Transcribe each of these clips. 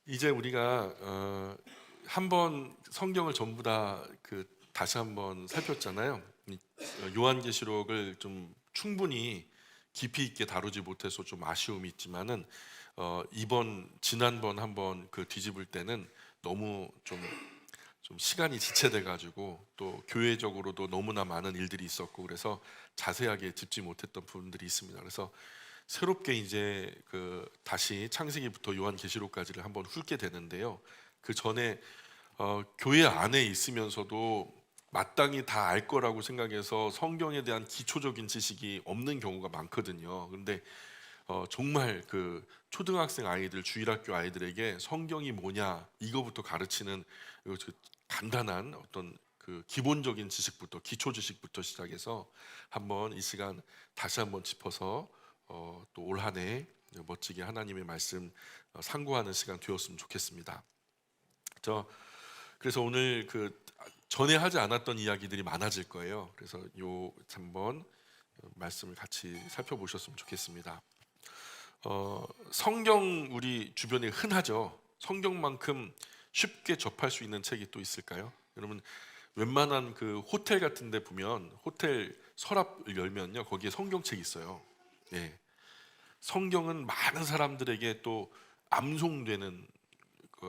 이제 우리가 한번 성경을 전부 다 다시 한번 살폈잖아요. 요한계시록을 좀 충분히 깊이 있게 다루지 못해서 좀 아쉬움이 있지만은 이번 지난번 한번 뒤집을 때는 너무 좀 시간이 지체돼 가지고 또 교회적으로도 너무나 많은 일들이 있었고 그래서 자세하게 짚지 못했던 부분들이 있습니다. 그래서 새롭게 이제 다시 창세기부터 요한계시록까지를 한번 훑게 되는데요. 그 전에 교회 안에 있으면서도 마땅히 다 알 거라고 생각해서 성경에 대한 기초적인 지식이 없는 경우가 많거든요. 근데 정말 초등학생 아이들, 주일학교 아이들에게 성경이 뭐냐 이거부터 가르치는 간단한 어떤 기본적인 지식부터, 기초 지식부터 시작해서 한번 이 시간 다시 한번 짚어서 또 올 한 해 멋지게 하나님의 말씀 상고하는 시간 되었으면 좋겠습니다. 그래서 오늘 전에 하지 않았던 이야기들이 많아질 거예요. 그래서 요 한번 말씀을 같이 살펴보셨으면 좋겠습니다. 성경 우리 주변에 흔하죠. 성경만큼 쉽게 접할 수 있는 책이 또 있을까요? 여러분 웬만한 호텔 같은 데 보면 호텔 서랍을 열면요 거기에 성경책이 있어요. 예. 성경은 많은 사람들에게 또 암송되는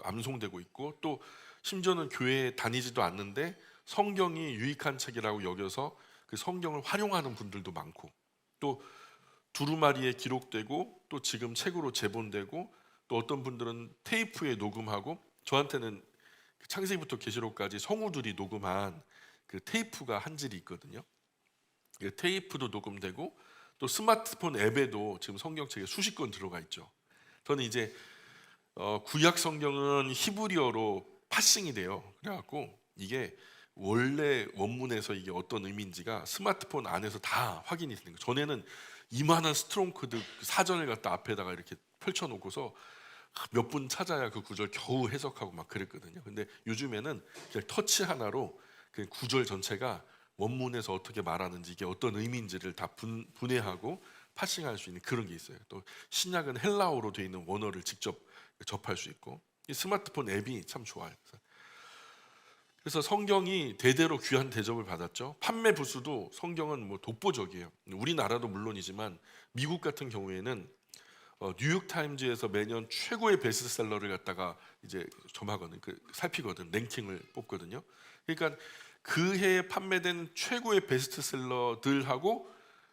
암송되고 있고 또 심지어는 교회에 다니지도 않는데 성경이 유익한 책이라고 여겨서 그 성경을 활용하는 분들도 많고 또 두루마리에 기록되고 또 지금 책으로 재본되고 또 어떤 분들은 테이프에 녹음하고 저한테는 창세기부터 계시록까지 성우들이 녹음한 테이프가 한 질이 있거든요. 테이프도 녹음되고 또 스마트폰 앱에도 지금 성경책에 수십 권 들어가 있죠. 저는 이제 구약 성경은 히브리어로 파싱이 돼요. 그래갖고 이게 원래 원문에서 이게 어떤 의미인지가 스마트폰 안에서 다 확인이 되는 거예요. 전에는 이만한 스트롱크드 사전을 갖다 앞에다가 이렇게 펼쳐놓고서 몇 분 찾아야 그 구절 겨우 해석하고 막 그랬거든요. 근데 요즘에는 그냥 터치 하나로 그 구절 전체가 원문에서 어떻게 말하는지 이게 어떤 의미인지를 다 분해하고 파싱할 수 있는 그런 게 있어요. 또 신약은 헬라어로 되어 있는 원어를 직접 접할 수 있고 이 스마트폰 앱이 참 좋아요. 그래서 성경이 대대로 귀한 대접을 받았죠. 판매 부수도 성경은 뭐 독보적이에요. 우리나라도 물론이지만 미국 같은 경우에는 뉴욕 타임즈에서 매년 최고의 베스트셀러를 갖다가 이제 점하거든, 살피거든, 랭킹을 뽑거든요. 그러니까 그 해에 판매된 최고의 베스트셀러들하고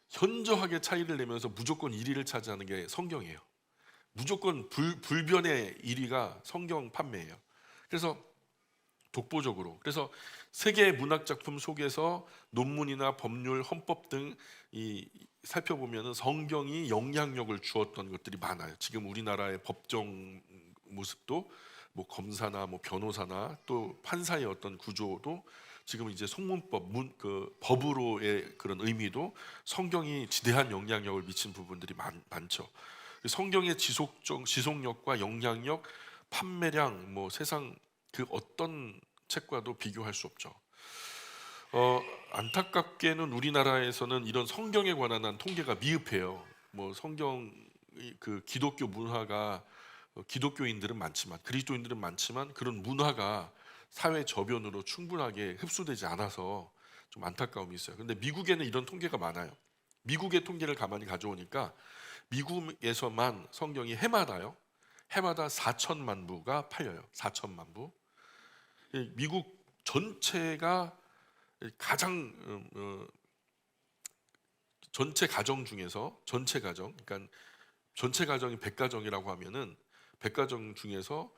현저하게 차이를 내면서 무조건 1위를 차지하는 게 성경이에요. 무조건 불변의 1위가 성경 판매예요. 그래서 독보적으로 그래서 세계 문학 작품 속에서 논문이나 법률, 헌법 등 살펴보면은 성경이 영향력을 주었던 것들이 많아요. 지금 우리나라의 법정 모습도 뭐 검사나 뭐 변호사나 또 판사의 어떤 구조도 지금 이제 속문법, 법으로의 그런 의미도 성경이 지대한 영향력을 미친 부분들이 많죠. 성경의 지속력과 영향력, 판매량, 뭐 세상 어떤 책과도 비교할 수 없죠. 안타깝게는 우리나라에서는 이런 성경에 관한 한 통계가 미흡해요. 뭐 성경 기독교 문화가 기독교인들은 많지만 그리스도인들은 많지만 그런 문화가 사회 저변으로 충분하게 흡수되지 않아서 좀 안타까움이 있어요. 근데 미국에는 이런 통계가 많아요. 미국의 통계를 가만히 가져오니까 미국에서만 성경이 해마다 4천만 부가 팔려요. 4천만 부. 미국 전체가 가장 전체 가정 중에서 전체 가정, 그러니까 전체 가정이 100가정이라고 하면은 100가정 중에서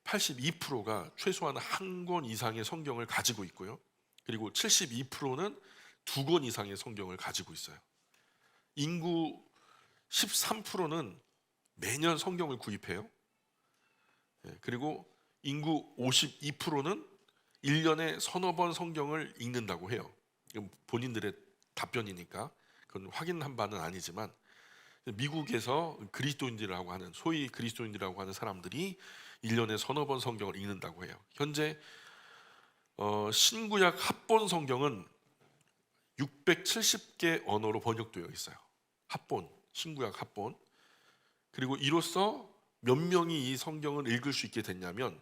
82%가 최소한 한 권 이상의 성경을 가지고 있고요. 그리고 72%는 2권 이상의 성경을 가지고 있어요. 인구 13%는 매년 성경을 구입해요. 그리고 인구 52%는 1년에 서너 번 성경을 읽는다고 해요. 본인들의 답변이니까 그건 확인한 바는 아니지만 미국에서 그리스도인들이라고 하는 소위 그리스도인들이라고 하는 사람들이 1년에 서너 번 성경을 읽는다고 해요. 현재 신구약 합본 성경은 670개 언어로 번역되어 있어요. 합본, 신구약 합본. 그리고 이로써 몇 명이 이 성경을 읽을 수 있게 됐냐면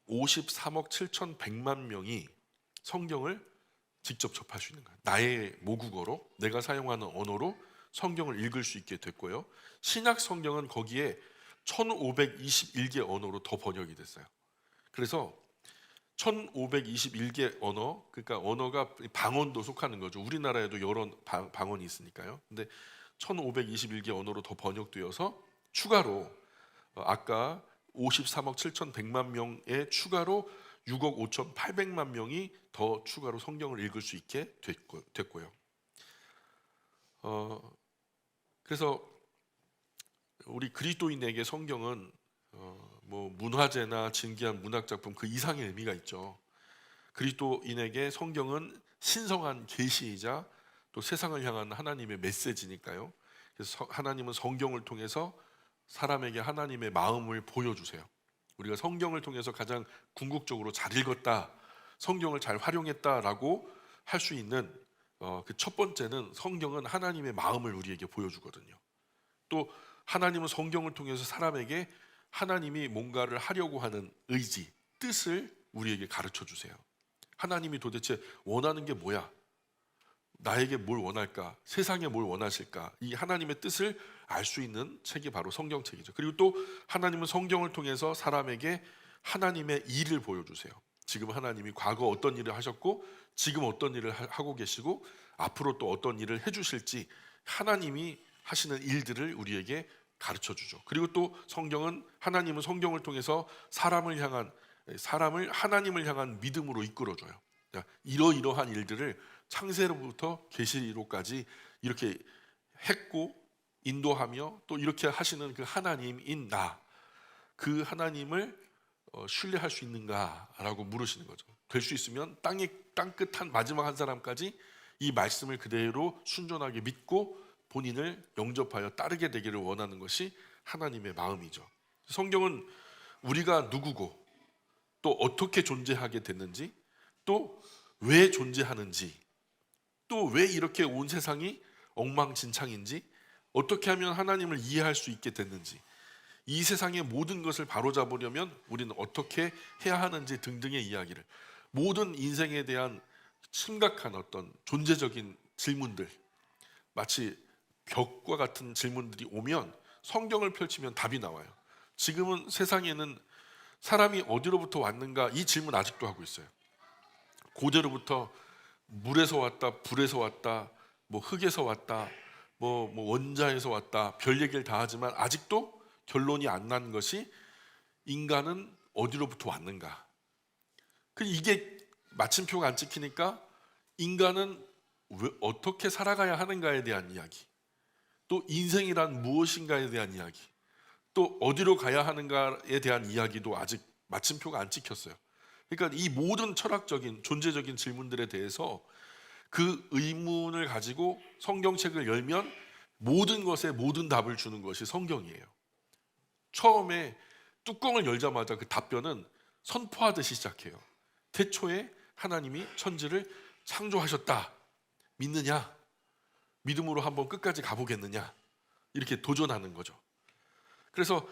53억 7,100만 명이 성경을 직접 접할 수 있는 거예요. 나의 모국어로, 내가 사용하는 언어로 성경을 읽을 수 있게 됐고요. 신약 성경은 거기에 1521개 언어로 더 번역이 됐어요. 그래서 1521개 언어, 그러니까 언어가 방언도 속하는 거죠. 우리나라에도 여러 방언이 있으니까요. 근데 1521개 언어로 더 번역되어서 추가로 아까 53억 7,100만 명에 추가로 6억 5,800만 명이 더 추가로 성경을 읽을 수 있게 됐고요. 그래서 우리 그리스도인에게 성경은 뭐 문화재나 진귀한 문학 작품 그 이상의 의미가 있죠. 그리스도인에게 성경은 신성한 계시이자 또 세상을 향한 하나님의 메시지니까요. 그래서 하나님은 성경을 통해서 사람에게 하나님의 마음을 보여주세요. 우리가 성경을 통해서 가장 궁극적으로 잘 읽었다, 성경을 잘 활용했다라고 할 수 있는 그 첫 번째는 성경은 하나님의 마음을 우리에게 보여주거든요. 또 하나님은 성경을 통해서 사람에게 하나님이 뭔가를 하려고 하는 의지, 뜻을 우리에게 가르쳐 주세요. 하나님이 도대체 원하는 게 뭐야? 나에게 뭘 원할까? 세상에 뭘 원하실까? 이 하나님의 뜻을 알 수 있는 책이 바로 성경책이죠. 그리고 또 하나님은 성경을 통해서 사람에게 하나님의 일을 보여주세요. 지금 하나님이 과거 어떤 일을 하셨고 지금 어떤 일을 하고 계시고 앞으로 또 어떤 일을 해주실지 하나님이 하시는 일들을 우리에게 가르쳐 주죠. 그리고 또 성경은 하나님은 성경을 통해서 사람을 하나님을 향한 믿음으로 이끌어줘요. 이러이러한 일들을 창세로부터 계시로까지 이렇게 했고 인도하며 또 이렇게 하시는 그 하나님인 나, 그 하나님을 신뢰할 수 있는가라고 물으시는 거죠. 될 수 있으면 땅끝 한 마지막 한 사람까지 이 말씀을 그대로 순전하게 믿고 본인을 영접하여 따르게 되기를 원하는 것이 하나님의 마음이죠. 성경은 우리가 누구고 또 어떻게 존재하게 됐는지, 또 왜 존재하는지, 또 왜 이렇게 온 세상이 엉망진창인지, 어떻게 하면 하나님을 이해할 수 있게 됐는지, 이 세상의 모든 것을 바로잡으려면 우리는 어떻게 해야 하는지 등등의 이야기를, 모든 인생에 대한 심각한 어떤 존재적인 질문들, 마치 벽과 같은 질문들이 오면 성경을 펼치면 답이 나와요. 지금은 세상에는 사람이 어디로부터 왔는가 이 질문 아직도 하고 있어요. 고대로부터 물에서 왔다, 불에서 왔다, 뭐 흙에서 왔다, 뭐 원자에서 왔다, 별 얘기를 다 하지만 아직도 결론이 안 난 것이 인간은 어디로부터 왔는가. 이게 마침표가 안 찍히니까 인간은 어떻게 살아가야 하는가에 대한 이야기, 또 인생이란 무엇인가에 대한 이야기, 또 어디로 가야 하는가에 대한 이야기도 아직 마침표가 안 찍혔어요. 그러니까 이 모든 철학적인 존재적인 질문들에 대해서 그 의문을 가지고 성경책을 열면 모든 것에 모든 답을 주는 것이 성경이에요. 처음에 뚜껑을 열자마자 그 답변은 선포하듯이 시작해요. 태초에 하나님이 천지를 창조하셨다. 믿느냐? 믿음으로 한번 끝까지 가보겠느냐? 이렇게 도전하는 거죠. 그래서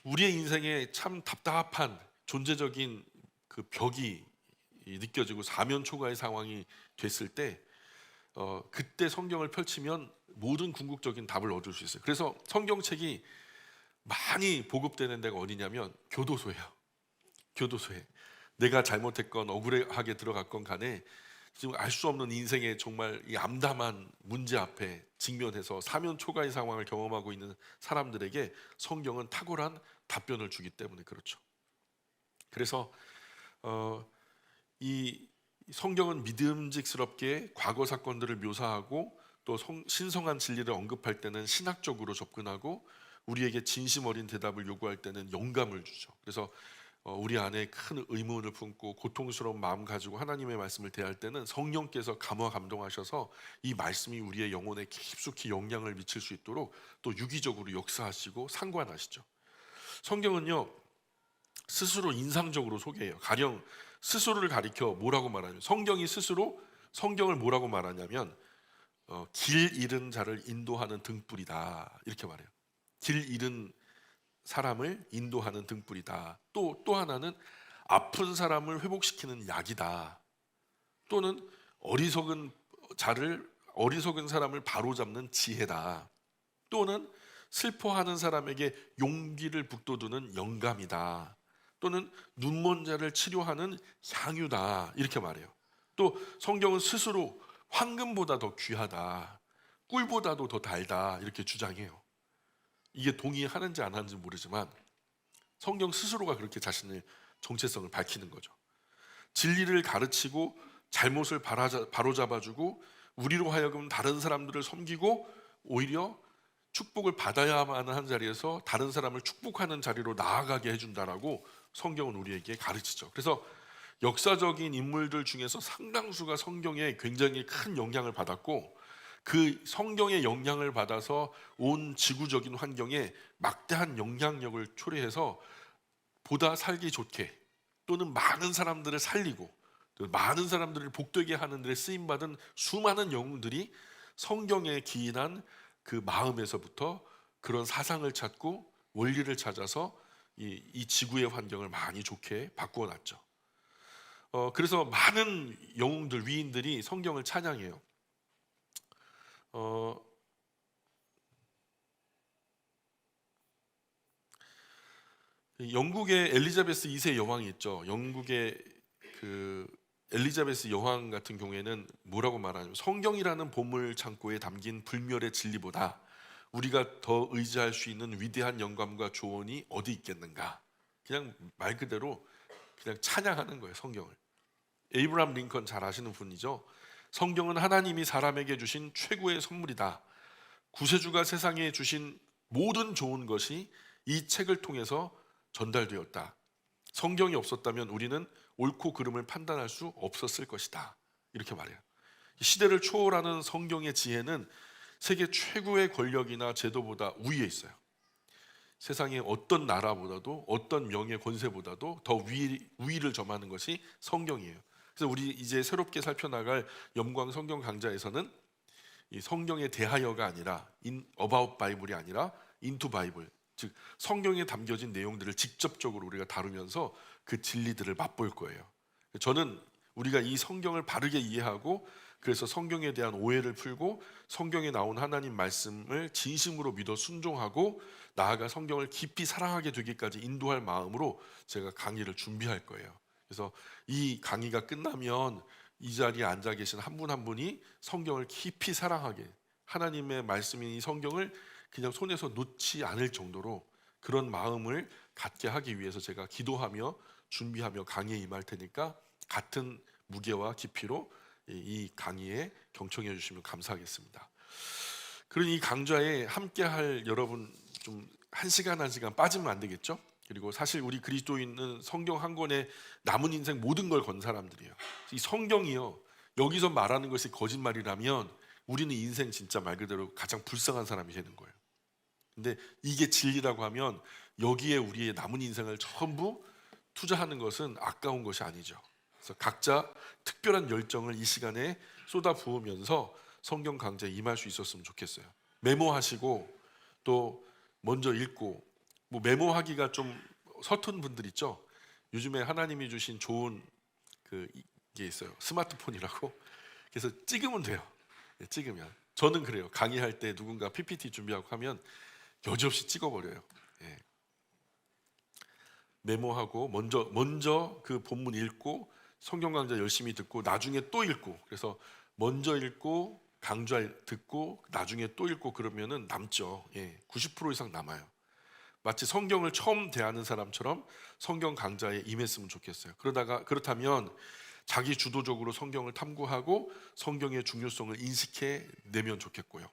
우리의 인생에 참 답답한 존재적인 그 벽이 느껴지고 사면초가의 상황이 됐을 때 그때 성경을 펼치면 모든 궁극적인 답을 얻을 수 있어요. 그래서 성경책이 많이 보급되는 데가 어디냐면 교도소예요. 교도소에 내가 잘못했건 억울하게 들어갔건 간에 지금 알 수 없는 인생의 정말 이 암담한 문제 앞에 직면해서 사면초가의 상황을 경험하고 있는 사람들에게 성경은 탁월한 답변을 주기 때문에 그렇죠. 그래서 이 성경은 믿음직스럽게 과거 사건들을 묘사하고 또 신성한 진리를 언급할 때는 신학적으로 접근하고 우리에게 진심 어린 대답을 요구할 때는 영감을 주죠. 그래서 우리 안에 큰 의문을 품고 고통스러운 마음 가지고 하나님의 말씀을 대할 때는 성령께서 감화 감동하셔서 이 말씀이 우리의 영혼에 깊숙이 영향을 미칠 수 있도록 또 유기적으로 역사하시고 상관하시죠. 성경은요 스스로 인상적으로 소개해요. 가령 스스로를 가리켜 뭐라고 말하냐면 성경이 스스로 성경을 뭐라고 말하냐면 길 잃은 자를 인도하는 등불이다 이렇게 말해요. 길 잃은 사람을 인도하는 등불이다. 또 하나는 아픈 사람을 회복시키는 약이다. 또는 어리석은 사람을 바로잡는 지혜다. 또는 슬퍼하는 사람에게 용기를 북돋우는 영감이다. 또는 눈먼 자를 치료하는 향유다. 이렇게 말해요. 또 성경은 스스로 황금보다 더 귀하다, 꿀보다도 더 달다, 이렇게 주장해요. 이게 동의하는지 안 하는지 모르지만 성경 스스로가 그렇게 자신의 정체성을 밝히는 거죠. 진리를 가르치고 잘못을 바로잡아주고 우리로 하여금 다른 사람들을 섬기고 오히려 축복을 받아야만 하는 자리에서 다른 사람을 축복하는 자리로 나아가게 해준다라고 성경은 우리에게 가르치죠. 그래서 역사적인 인물들 중에서 상당수가 성경에 굉장히 큰 영향을 받았고, 그 성경의 영향을 받아서 온 지구적인 환경에 막대한 영향력을 초래해서 보다 살기 좋게, 또는 많은 사람들을 살리고 또 많은 사람들을 복되게 하는 데 쓰임받은 수많은 영웅들이 성경에 기인한 그 마음에서부터 그런 사상을 찾고 원리를 찾아서 이 지구의 환경을 많이 좋게 바꾸어 놨죠. 그래서 많은 영웅들, 위인들이 성경을 찬양해요. 영국의 엘리자베스 2세 여왕이 있죠. 영국의 그 엘리자베스 여왕 같은 경우에는 뭐라고 말하냐면, 성경이라는 보물 창고에 담긴 불멸의 진리보다 우리가 더 의지할 수 있는 위대한 영감과 조언이 어디 있겠는가. 그냥 말 그대로 그냥 찬양하는 거예요, 성경을. 에이브라함 링컨 잘 아시는 분이죠. 성경은 하나님이 사람에게 주신 최고의 선물이다. 구세주가 세상에 주신 모든 좋은 것이 이 책을 통해서 전달되었다. 성경이 없었다면 우리는 옳고 그름을 판단할 수 없었을 것이다. 이렇게 말해요. 시대를 초월하는 성경의 지혜는 세계 최고의 권력이나 제도보다 우위에 있어요. 세상의 어떤 나라보다도 어떤 명예 권세보다도 더 우위를 점하는 것이 성경이에요. 그래서 우리 이제 새롭게 살펴나갈 영광 성경 강좌에서는 이 성경에 대하여가 아니라 about 바이블이 아니라 into 바이블, 즉 성경에 담겨진 내용들을 직접적으로 우리가 다루면서 그 진리들을 맛볼 거예요. 저는 우리가 이 성경을 바르게 이해하고 그래서 성경에 대한 오해를 풀고 성경에 나온 하나님 말씀을 진심으로 믿어 순종하고 나아가 성경을 깊이 사랑하게 되기까지 인도할 마음으로 제가 강의를 준비할 거예요. 그래서 이 강의가 끝나면 이 자리에 앉아 계신 한 분 한 분이 성경을 깊이 사랑하게, 하나님의 말씀인 이 성경을 그냥 손에서 놓지 않을 정도로 그런 마음을 갖게 하기 위해서 제가 기도하며 준비하며 강의에 임할 테니까 같은 무게와 깊이로 이 강의에 경청해 주시면 감사하겠습니다. 그런 이 강좌에 함께 할 여러분 좀 한 시간 빠지면 안 되겠죠? 그리고 사실 우리 그리스도인은 성경 한 권에 남은 인생 모든 걸 건 사람들이에요. 이 성경이요, 여기서 말하는 것이 거짓말이라면 우리는 인생 진짜 말 그대로 가장 불쌍한 사람이 되는 거예요. 근데 이게 진리라고 하면 여기에 우리의 남은 인생을 전부 투자하는 것은 아까운 것이 아니죠. 그래서 각자 특별한 열정을 이 시간에 쏟아 부으면서 성경 강좌에 임할 수 있었으면 좋겠어요. 메모하시고 또 먼저 읽고, 뭐 메모하기가 좀 서툰 분들 있죠. 요즘에 하나님이 주신 좋은 게 있어요. 스마트폰이라고. 그래서 찍으면 돼요. 찍으면. 저는 그래요. 강의할 때 누군가 PPT 준비하고 하면 여지없이 찍어버려요. 예. 메모하고 먼저 그 본문 읽고 성경 강좌 열심히 듣고 나중에 또 읽고, 그래서 먼저 읽고 강좌 듣고 나중에 또 읽고 그러면은 남죠. 90% 이상 남아요. 마치 성경을 처음 대하는 사람처럼 성경 강좌에 임했으면 좋겠어요. 그렇다면 자기 주도적으로 성경을 탐구하고 성경의 중요성을 인식해 내면 좋겠고요.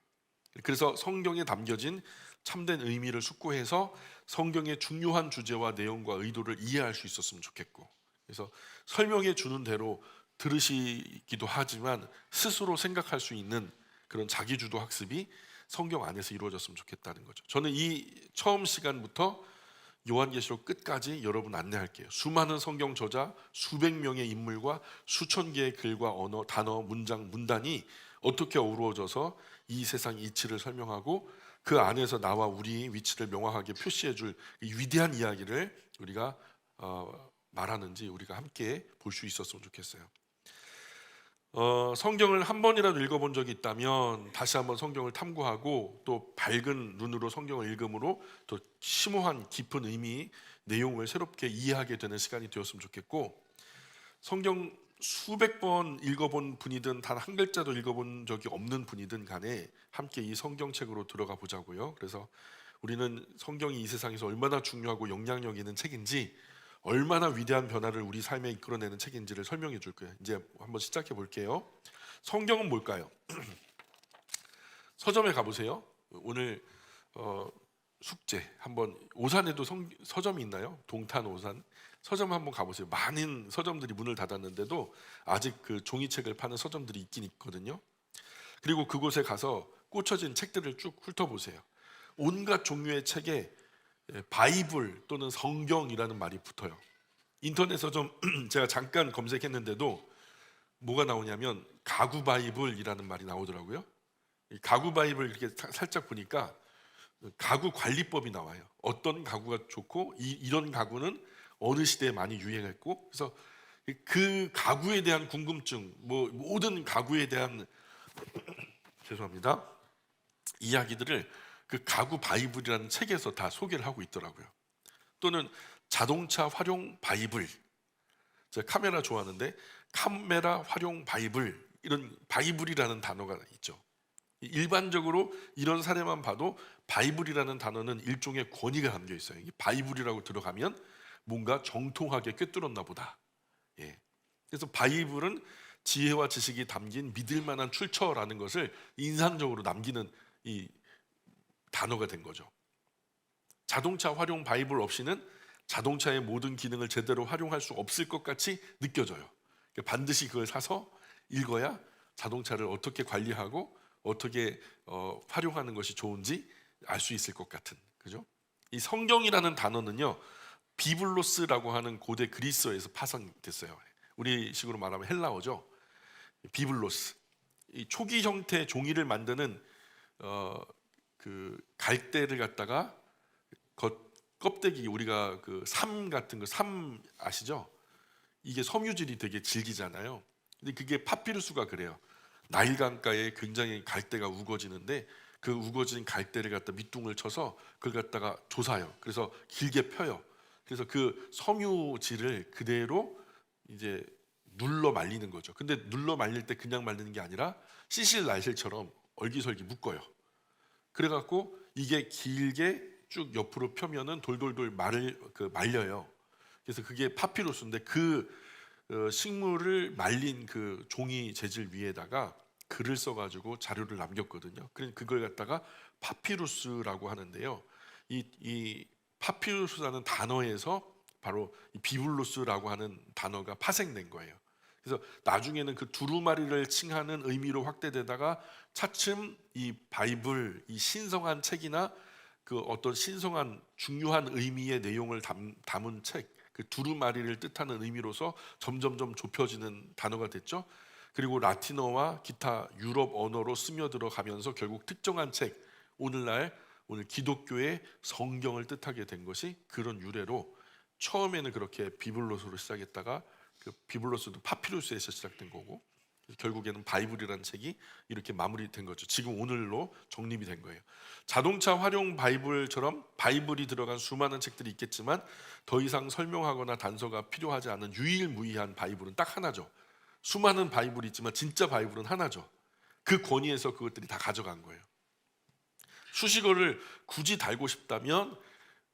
그래서 성경에 담겨진 참된 의미를 숙고해서 성경의 중요한 주제와 내용과 의도를 이해할 수 있었으면 좋겠고, 그래서 설명해 주는 대로 들으시기도 하지만 스스로 생각할 수 있는 그런 자기주도 학습이 성경 안에서 이루어졌으면 좋겠다는 거죠. 저는 이 처음 시간부터 요한계시록 끝까지 여러분 안내할게요. 수많은 성경 저자, 수백 명의 인물과 수천 개의 글과 언어, 단어, 문장, 문단이 어떻게 어우러져서 이 세상 이치를 설명하고 그 안에서 나와 우리 위치를 명확하게 표시해줄 이 위대한 이야기를 우리가 말하는지 우리가 함께 볼 수 있었으면 좋겠어요. 성경을 한 번이라도 읽어본 적이 있다면 다시 한번 성경을 탐구하고 또 밝은 눈으로 성경을 읽음으로 또 심오한 깊은 의미, 내용을 새롭게 이해하게 되는 시간이 되었으면 좋겠고, 성경 수백 번 읽어본 분이든 단 한 글자도 읽어본 적이 없는 분이든 간에 함께 이 성경책으로 들어가 보자고요. 그래서 우리는 성경이 이 세상에서 얼마나 중요하고 영향력 있는 책인지, 얼마나 위대한 변화를 우리 삶에 이끌어내는 책인지를 설명해 줄 거예요. 이제 한번 시작해 볼게요. 성경은 뭘까요? 서점에 가보세요. 오늘 숙제 한번, 오산에도 서점이 있나요? 동탄 오산 서점 한번 가보세요. 많은 서점들이 문을 닫았는데도 아직 그 종이책을 파는 서점들이 있긴 있거든요. 그리고 그곳에 가서 꽂혀진 책들을 쭉 훑어보세요. 온갖 종류의 책에 바이블 또는 성경이라는 말이 붙어요. 인터넷 서점 제가 잠깐 검색했는데도 뭐가 나오냐면 가구 바이블이라는 말이 나오더라고요. 이 가구 바이블 이렇게 살짝 보니까 가구 관리법이 나와요. 어떤 가구가 좋고 이런 가구는 어느 시대에 많이 유행했고, 그래서 그 가구에 대한 궁금증, 뭐 모든 가구에 대한 죄송합니다. 이야기들을 그 가구 바이블이라는 책에서 다 소개를 하고 있더라고요. 또는 자동차 활용 바이블, 제가 카메라 좋아하는데 카메라 활용 바이블, 이런 바이블이라는 단어가 있죠. 일반적으로 이런 사례만 봐도 바이블이라는 단어는 일종의 권위가 담겨 있어요. 이 바이블이라고 들어가면 뭔가 정통하게 꿰뚫었나 보다. 예. 그래서 바이블은 지혜와 지식이 담긴 믿을만한 출처라는 것을 인상적으로 남기는 이 단어가 된 거죠. 자동차 활용 바이블 없이는 자동차의 모든 기능을 제대로 활용할 수 없을 것 같이 느껴져요. 반드시 그걸 사서 읽어야 자동차를 어떻게 관리하고 어떻게 활용하는 것이 좋은지 알 수 있을 것 같은, 그죠? 이 성경이라는 단어는요, 비블로스라고 하는 고대 그리스어에서 파생됐어요. 우리식으로 말하면 헬라어죠. 비블로스. 이 초기 형태 종이를 만드는 그 갈대를 갖다가 껍데기, 우리가 그 삼 같은 거, 삼 아시죠? 이게 섬유질이 되게 질기잖아요. 근데 그게 파피루스가 그래요. 나일 강가에 굉장히 갈대가 우거지는데 그 우거진 갈대를 갖다 밑둥을 쳐서 그걸 갖다가 조사요. 그래서 길게 펴요. 그래서 그 섬유질을 그대로 이제 눌러 말리는 거죠. 근데 눌러 말릴 때 그냥 말리는 게 아니라 시실 날실처럼 얼기설기 묶어요. 그래갖고 이게 길게 쭉 옆으로 펴면은 돌돌돌 말려요. 그래서 그게 파피루스인데 그 식물을 말린 그 종이 재질 위에다가 글을 써가지고 자료를 남겼거든요. 그걸 갖다가 파피루스라고 하는데요. 이 파피루스라는 단어에서 바로 이 비블로스라고 하는 단어가 파생된 거예요. 그래서 나중에는 그 두루마리를 칭하는 의미로 확대되다가 차츰 이 바이블, 이 신성한 책이나 그 어떤 신성한 중요한 의미의 내용을 담은 책, 그 두루마리를 뜻하는 의미로서 점점점 좁혀지는 단어가 됐죠. 그리고 라틴어와 기타 유럽 언어로 스며들어 가면서 결국 특정한 책, 오늘 기독교의 성경을 뜻하게 된 것이 그런 유래로, 처음에는 그렇게 비블로스로 시작했다가 그 비블로스도 파피루스에서 시작된 거고 결국에는 바이블이라는 책이 이렇게 마무리된 거죠. 지금 오늘로 정립이 된 거예요. 자동차 활용 바이블처럼 바이블이 들어간 수많은 책들이 있겠지만 더 이상 설명하거나 단서가 필요하지 않은 유일무이한 바이블은 딱 하나죠. 수많은 바이블이 있지만 진짜 바이블은 하나죠. 그 권위에서 그것들이 다 가져간 거예요. 수식어를 굳이 달고 싶다면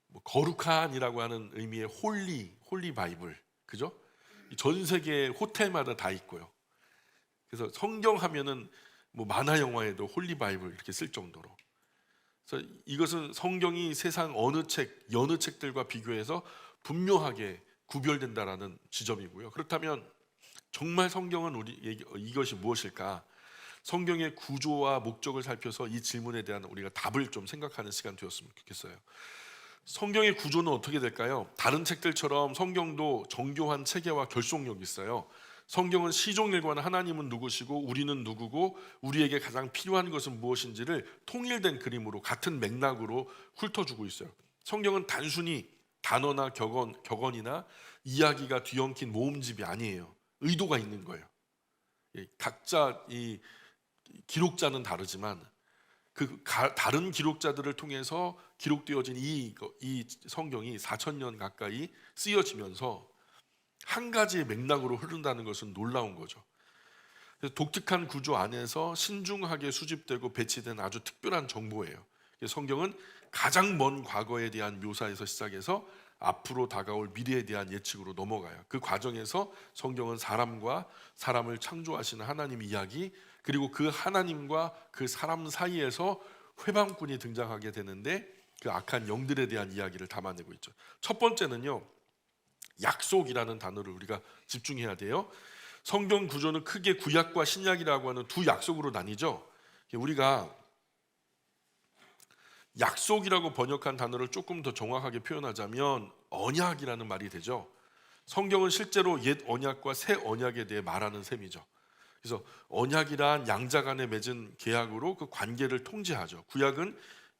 뭐 거룩한이라고 하는 의미의 홀리 바이블, 그죠? 전 세계 호텔마다 다 있고요. 그래서 성경 하면은 뭐 만화 영화에도 홀리 바이블 이렇게 쓸 정도로. 그래서 이것은 성경이 세상 어느 여느 책들과 비교해서 분명하게 구별된다라는 지점이고요. 그렇다면 정말 성경은 이것이 무엇일까? 성경의 구조와 목적을 살펴서 이 질문에 대한 우리가 답을 좀 생각하는 시간 되었으면 좋겠어요. 성경의 구조는 어떻게 될까요? 다른 책들처럼 성경도 정교한 체계와 결속력이 있어요. 성경은 시종일관 하나님은 누구시고 우리는 누구고 우리에게 가장 필요한 것은 무엇인지를 통일된 그림으로 같은 맥락으로 훑어주고 있어요. 성경은 단순히 단어나 격언이나 이야기가 뒤엉킨 모음집이 아니에요. 의도가 있는 거예요. 각자 이 기록자는 다르지만 다른 기록자들을 통해서 기록되어진 이 성경이 4,000년 가까이 쓰여지면서 한 가지의 맥락으로 흐른다는 것은 놀라운 거죠. 그래서 독특한 구조 안에서 신중하게 수집되고 배치된 아주 특별한 정보예요. 성경은 가장 먼 과거에 대한 묘사에서 시작해서 앞으로 다가올 미래에 대한 예측으로 넘어가요. 그 과정에서 성경은 사람과 사람을 창조하시는 하나님 이야기, 그리고 그 하나님과 그 사람 사이에서 회방꾼이 등장하게 되는데 그 악한 영들에 대한 이야기를 담아내고 있죠. 첫 번째는요, 약속이라는 단어를 우리가 집중해야 돼요. 성경 구조는 크게 구약과 신약이라고 하는 두 약속으로 나뉘죠. 우리가 약속이라고 번역한 단어를 조금 더 정확하게 표현하자면 언약이라는 말이 되죠. 성경은 실제로 옛 언약과 새 언약에 대해 말하는 셈이죠. 그래서 언약이란 양자 간에 맺은 계약으로 그 관계를 통제하죠. 구약은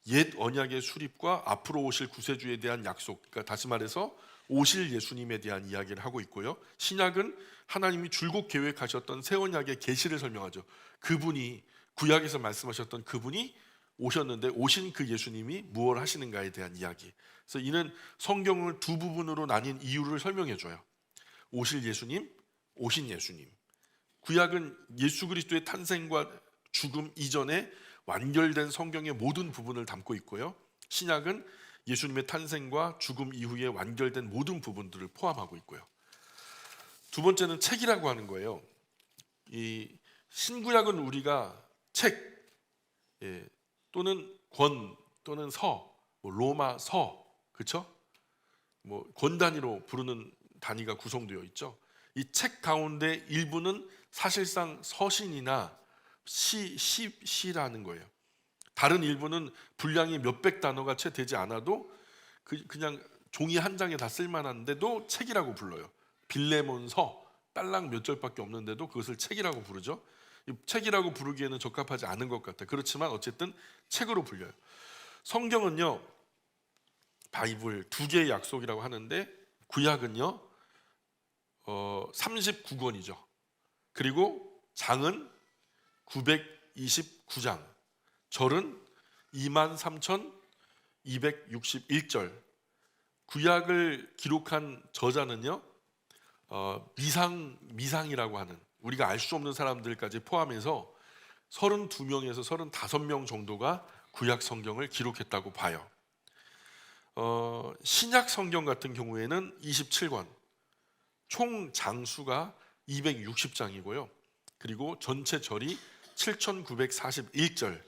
옛 언약의 수립과 앞으로 오실 구세주에 대한 약속, 그러니까 다시 말해서 오실 예수님에 대한 이야기를 하고 있고요. 신약은 하나님이 줄곧 계획하셨던 새 언약의 계시를 설명하죠. 그분이, 구약에서 말씀하셨던 그분이 오셨는데 오신 그 예수님이 무엇을 하시는가에 대한 이야기. 그래서 이는 성경을 두 부분으로 나뉜 이유를 설명해 줘요. 오실 예수님, 오신 예수님. 구약은 예수 그리스도의 탄생과 죽음 이전에 완결된 성경의 모든 부분을 담고 있고요. 신약은 예수님의 탄생과 죽음 이후에 완결된 모든 부분들을 포함하고 있고요. 두 번째는 책이라고 하는 거예요. 이 신구약은 우리가 책, 또는 권, 또는 서, 로마 서, 그렇죠? 권 단위로 부르는 단위가 구성되어 있죠. 이 책 가운데 일부는 사실상 서신이나 시라는 거예요. 다른 일부는 분량이 몇백 단어가 채 되지 않아도 그냥 종이 한 장에 다 쓸만한데도 책이라고 불러요. 빌레몬서 딸랑 몇 절밖에 없는데도 그것을 책이라고 부르죠. 책이라고 부르기에는 적합하지 않은 것 같아요. 그렇지만 어쨌든 책으로 불려요. 성경은요, 바이블 두 개의 약속이라고 하는데 구약은요 39권이죠. 그리고 장은 929장, 절은 23,261절. 구약을 기록한 저자는요 미상이라고 하는, 우리가 알 수 없는 사람들까지 포함해서 32명에서 35명 정도가 구약 성경을 기록했다고 봐요. 신약 성경 같은 경우에는 27권, 총 장수가 260장이고요. 그리고 전체 절이 7,941절.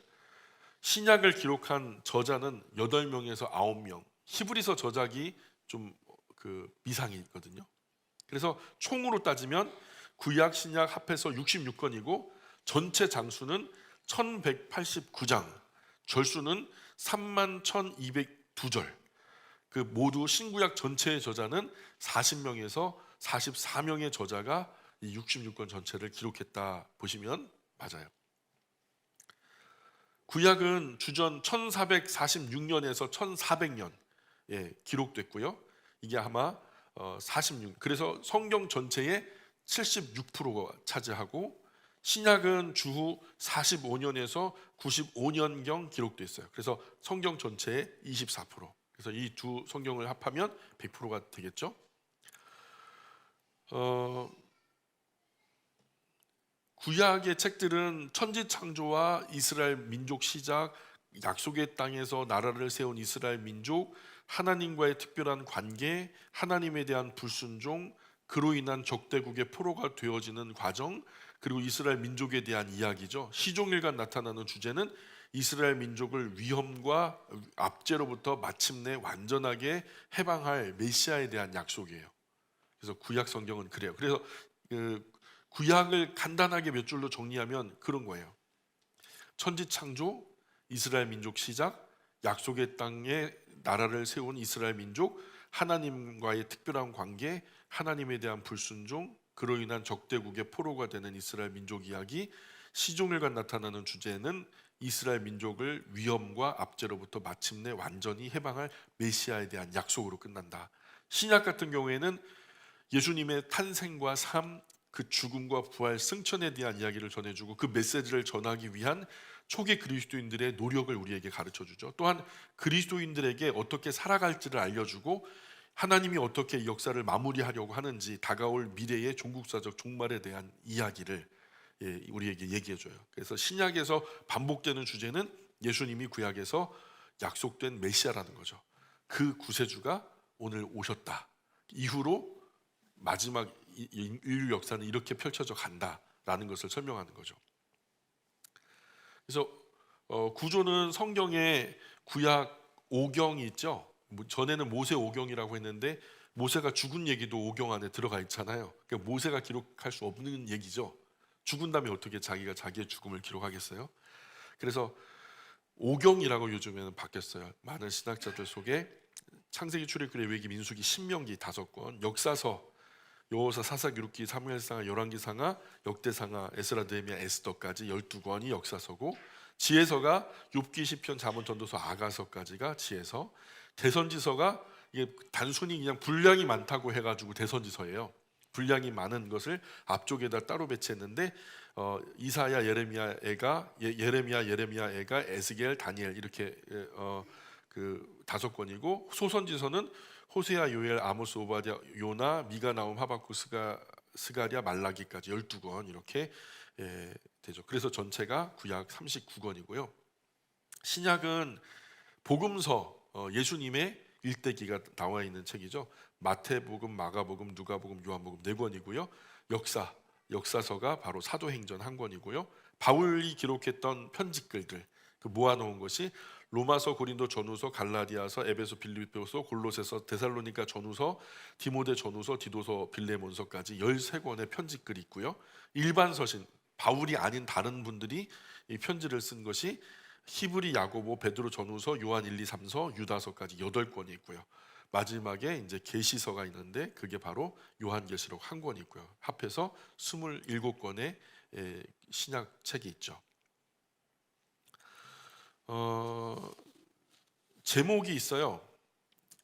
신약을 기록한 저자는 8명에서 9명. 히브리서 저작이 좀 미상이 있거든요. 그래서 총으로 따지면 구약 신약 합해서 66권이고 전체 장수는 1189장, 절수는 31,202절. 그 모두 신구약 전체의 저자는 40명에서 44명의 저자가 이 66권 전체를 기록했다 보시면 맞아요. 구약은 주전 1446년에서 1400년 기록됐고요. 이게 아마 46, 그래서 성경 전체의 76%가 차지하고, 신약은 주후 45년에서 95년경 기록됐어요. 그래서 성경 전체의 24%. 그래서 이 두 성경을 합하면 100%가 되겠죠. 구약의 책들은 천지 창조와 이스라엘 민족 시작, 약속의 땅에서 나라를 세운 이스라엘 민족, 하나님과의 특별한 관계, 하나님에 대한 불순종, 그로 인한 적대국의 포로가 되어지는 과정, 그리고 이스라엘 민족에 대한 이야기죠. 시종일관 나타나는 주제는 이스라엘 민족을 위험과 압제로부터 마침내 완전하게 해방할 메시아에 대한 약속이에요. 그래서 구약 성경은 그래요. 그래서 구약을 간단하게 몇 줄로 정리하면 그런 거예요. 천지 창조, 이스라엘 민족 시작, 약속의 땅에 나라를 세운 이스라엘 민족, 하나님과의 특별한 관계, 하나님에 대한 불순종, 그로 인한 적대국의 포로가 되는 이스라엘 민족 이야기, 시종일관 나타나는 주제는 이스라엘 민족을 위험과 압제로부터 마침내 완전히 해방할 메시아에 대한 약속으로 끝난다. 신약 같은 경우에는 예수님의 탄생과 삶, 그 죽음과 부활, 승천에 대한 이야기를 전해주고 그 메시지를 전하기 위한 초기 그리스도인들의 노력을 우리에게 가르쳐주죠. 또한 그리스도인들에게 어떻게 살아갈지를 알려주고 하나님이 어떻게 이 역사를 마무리하려고 하는지, 다가올 미래의 종국사적 종말에 대한 이야기를 우리에게 얘기해줘요. 그래서 신약에서 반복되는 주제는 예수님이 구약에서 약속된 메시아라는 거죠. 그 구세주가 오늘 오셨다. 이후로 마지막 인류 역사는 이렇게 펼쳐져 간다라는 것을 설명하는 거죠. 그래서 구조는 성경에 구약 5경이 있죠. 전에는 모세 5경이라고 했는데 모세가 죽은 얘기도 5경 안에 들어가 있잖아요. 그러니까 모세가 기록할 수 없는 얘기죠. 죽은 다음에 어떻게 자기가 자기의 죽음을 기록하겠어요? 그래서 5경이라고 요즘에는 바뀌었어요. 많은 신학자들 속에 창세기, 출애굽기, 레위기, 민수기, 신명기 5권, 역사서 여호사, 사사기, 룻기, 사무엘상하, 열왕기상하, 역대상하, 에스라, 느헤미야, 에스더까지 12권이 역사서고, 지혜서가 욥기, 시편, 잠언, 전도서, 아가서까지가 지혜서, 대선지서가 이게 단순히 그냥 분량이 많다고 해가지고 대선지서예요. 분량이 많은 것을 앞쪽에다 따로 배치했는데 이사야, 예레미야, 애가, 에스겔, 다니엘 이렇게 그 5권이고, 소선지서는 호세아, 요엘, 아모스, 오바댜, 요나, 미가, 나움, 하박국, 스가랴, 말라기까지 12권 이렇게 되죠. 그래서 전체가 구약 39권이고요. 신약은 복음서, 예수님의 일대기가 나와 있는 책이죠. 마태복음, 마가복음, 누가복음, 요한복음 4권이고요. 역사서가 바로 사도행전 1권이고요. 바울이 기록했던 편지글들 그 모아놓은 것이 로마서, 고린도 전후서, 갈라디아서, 에베소, 빌립보서, 골로새서, 데살로니가 전후서, 디모데 전후서, 디도서, 빌레몬서까지 13권의 편지글이 있고요. 일반 서신, 바울이 아닌 다른 분들이 이 편지를 쓴 것이 히브리, 야고보, 베드로 전후서, 요한 1, 2, 3서, 유다서까지 8권이 있고요. 마지막에 이제 계시서가 있는데 그게 바로 요한계시록 1권이 있고요. 합해서 27권의 신약 책이 있죠. 제목이 있어요.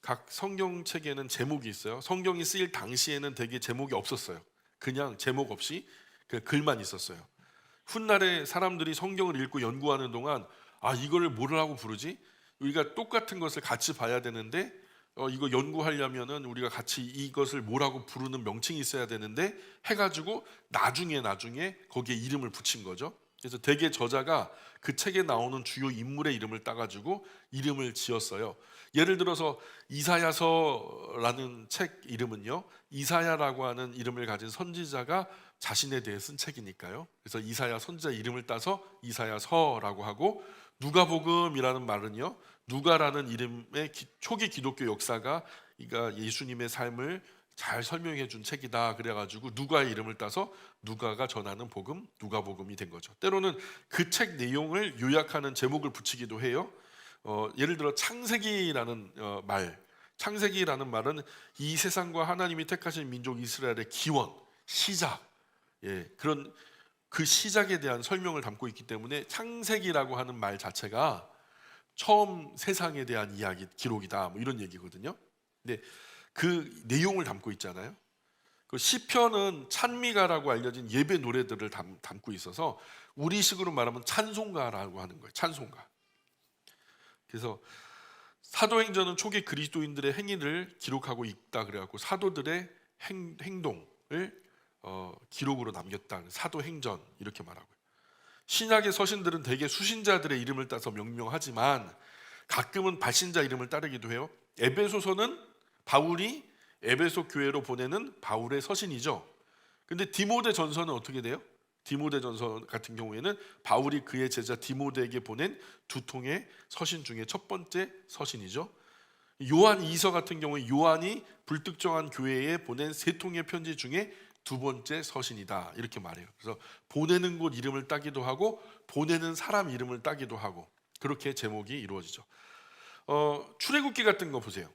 각 성경책에는 제목이 있어요. 성경이 쓰일 당시에는 되게 제목이 없었어요. 그냥 제목 없이 그 글만 있었어요. 훗날에 사람들이 성경을 읽고 연구하는 동안 이거를 뭐라고 부르지? 우리가 똑같은 것을 같이 봐야 되는데 이거 연구하려면은 우리가 같이 이것을 뭐라고 부르는 명칭이 있어야 되는데 해가지고 나중에 거기에 이름을 붙인 거죠. 그래서 대개 저자가 그 책에 나오는 주요 인물의 이름을 따가지고 이름을 지었어요. 예를 들어서 이사야서라는 책 이름은요, 이사야라고 하는 이름을 가진 선지자가 자신에 대해 쓴 책이니까요. 그래서 이사야 선지자 이름을 따서 이사야서라고 하고, 누가복음이라는 말은요, 누가라는 이름의 초기 기독교 역사가 예수님의 삶을 잘 설명해 준 책이다 그래가지고 누가의 이름을 따서 누가가 전하는 복음, 누가복음이 된 거죠. 때로는 그 책 내용을 요약하는 제목을 붙이기도 해요. 예를 들어 창세기라는 창세기라는 말은 이 세상과 하나님이 택하신 민족 이스라엘의 기원, 시작, 그런 그 시작에 대한 설명을 담고 있기 때문에 창세기라고 하는 말 자체가 처음 세상에 대한 이야기, 기록이다, 뭐 이런 얘기거든요. 근데 그 내용을 담고 있잖아요. 그 시편은 찬미가라고 알려진 예배 노래들을 담고 있어서 우리식으로 말하면 찬송가라고 하는 거예요. 찬송가. 그래서 사도행전은 초기 그리스도인들의 행위를 기록하고 있다 그래갖고 사도들의 행동을 기록으로 남겼다. 사도행전 이렇게 말하고요. 신약의 서신들은 대개 수신자들의 이름을 따서 명명하지만 가끔은 발신자 이름을 따르기도 해요. 에베소서는 바울이 에베소 교회로 보내는 바울의 서신이죠. 근데 디모데 전서는 어떻게 돼요? 디모데 전서 같은 경우에는 바울이 그의 제자 디모데에게 보낸 2통의 서신 중에 첫 번째 서신이죠. 요한 2서 같은 경우에 요한이 불특정한 교회에 보낸 3통의 편지 중에 2번째 서신이다 이렇게 말해요. 그래서 보내는 곳 이름을 따기도 하고 보내는 사람 이름을 따기도 하고 그렇게 제목이 이루어지죠. 출애굽기 같은 거 보세요.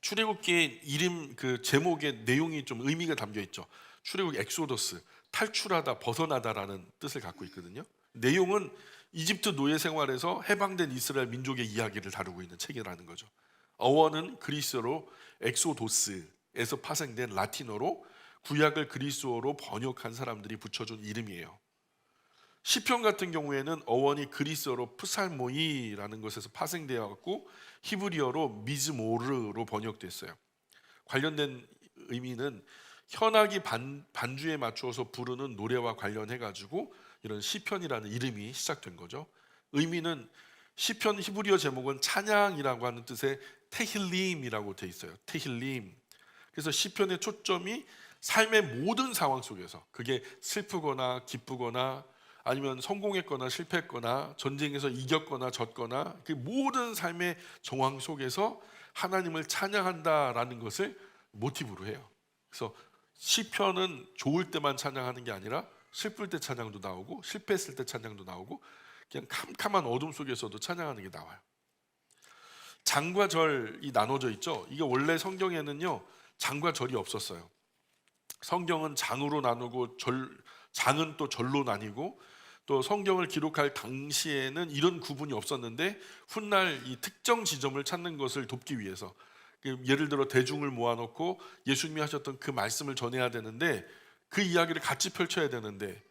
출애굽기의 이름 그 제목의 내용이 좀 의미가 담겨 있죠. 출애굽 엑소더스, 탈출하다, 벗어나다라는 뜻을 갖고 있거든요. 내용은 이집트 노예 생활에서 해방된 이스라엘 민족의 이야기를 다루고 있는 책이라는 거죠. 어원은 그리스어로 엑소도스에서 파생된 라틴어로 구약을 그리스어로 번역한 사람들이 붙여준 이름이에요. 시편 같은 경우에는 어원이 그리스어로 프살모이라는 것에서 파생되어 갖고 히브리어로 미즈모르로 번역됐어요. 관련된 의미는 현악이 반주에 맞추어서 부르는 노래와 관련해 가지고 이런 시편이라는 이름이 시작된 거죠. 의미는 시편 히브리어 제목은 찬양이라고 하는 뜻의 테힐림이라고 돼 있어요. 테힐림. 그래서 시편의 초점이 삶의 모든 상황 속에서, 그게 슬프거나 기쁘거나 아니면 성공했거나 실패했거나 전쟁에서 이겼거나 졌거나 그 모든 삶의 정황 속에서 하나님을 찬양한다라는 것을 모티브로 해요. 그래서 시편은 좋을 때만 찬양하는 게 아니라 슬플 때 찬양도 나오고 실패했을 때 찬양도 나오고 그냥 캄캄한 어둠 속에서도 찬양하는 게 나와요. 장과 절이 나눠져 있죠. 이게 원래 성경에는요, 장과 절이 없었어요. 성경은 장으로 나누고 장은 또 절로 나뉘고, 또 성경을 기록할 당시에는 이런 구분이 없었는데 훗날 이 특정 지점을 찾는 것을 돕기 위해서, 예를 들어 대중을 모아놓고 예수님이 하셨던 그 말씀을 전해야 되는데 그 이야기를 같이 펼쳐야 되는데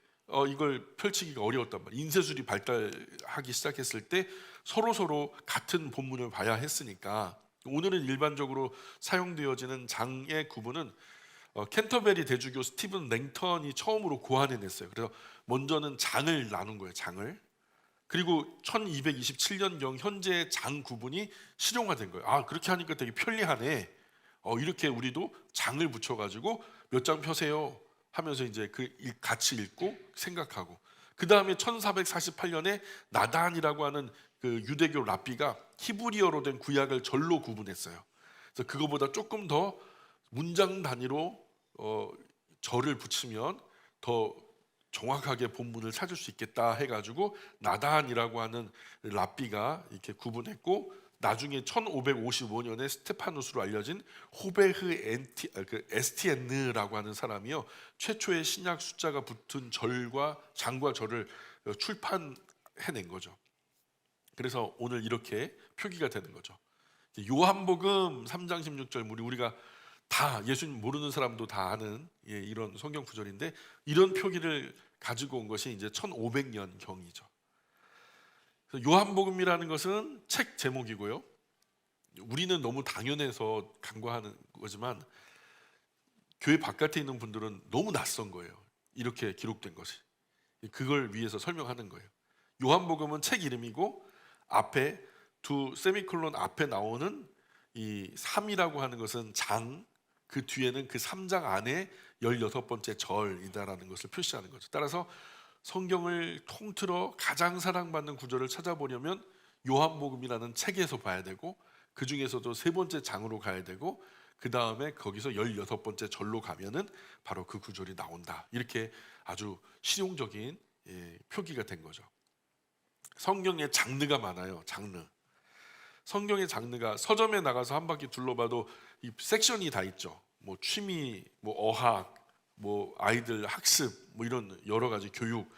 이걸 펼치기가 어려웠단 말이에요. 인쇄술이 발달하기 시작했을 때 서로 같은 본문을 봐야 했으니까. 오늘은 일반적으로 사용되어지는 장의 구분은 캔터베리 대주교 스티븐 랭턴이 처음으로 고안해냈어요. 그래서 먼저는 장을 나눈 거예요. 장을. 그리고 1227년경 현재의 장 구분이 실용화된 거예요. 아, 그렇게 하니까 되게 편리하네. 이렇게 우리도 장을 붙여가지고 몇 장 펴세요 하면서 이제 그 같이 읽고 생각하고, 그 다음에 1448년에 나단이라고 하는 그 유대교 랍비가 히브리어로 된 구약을 절로 구분했어요. 그래서 그거보다 조금 더 문장 단위로 절을 붙이면 더 정확하게 본문을 찾을 수 있겠다 해가지고 나단이라고 하는 랍비가 이렇게 구분했고, 나중에 1555년에 스테파누스로 알려진 호베흐 에스티엔느라고 하는 사람이요, 최초의 신약 숫자가 붙은 절과 장과 절을 출판해낸 거죠. 그래서 오늘 이렇게 표기가 되는 거죠. 요한복음 3장 16절, 우리가 다, 예수님 모르는 사람도 다 아는 이런 성경 구절인데, 이런 표기를 가지고 온 것이 이제 1500년 경이죠. 요한복음이라는 것은 책 제목이고요. 우리는 너무 당연해서 간과하는 거지만 교회 바깥에 있는 분들은 너무 낯선 거예요. 이렇게 기록된 것이. 그걸 위해서 설명하는 거예요. 요한복음은 책 이름이고 앞에 두 세미콜론 앞에 나오는 이 3이라고 하는 것은 장, 그 뒤에는 그 3장 안에 16번째 절이다라는 것을 표시하는 거죠. 따라서 성경을 통틀어 가장 사랑받는 구절을 찾아보려면 요한복음이라는 책에서 봐야 되고, 그 중에서도 세 번째 장으로 가야 되고, 그 다음에 거기서 16번째 절로 가면은 바로 그 구절이 나온다. 이렇게 아주 실용적인 표기가 된 거죠. 성경에 장르가 많아요. 장르. 성경의 장르가 서점에 나가서 한 바퀴 둘러봐도 이 섹션이 다 있죠. 뭐 취미, 뭐 어학, 뭐 아이들 학습, 뭐 이런 여러 가지 교육.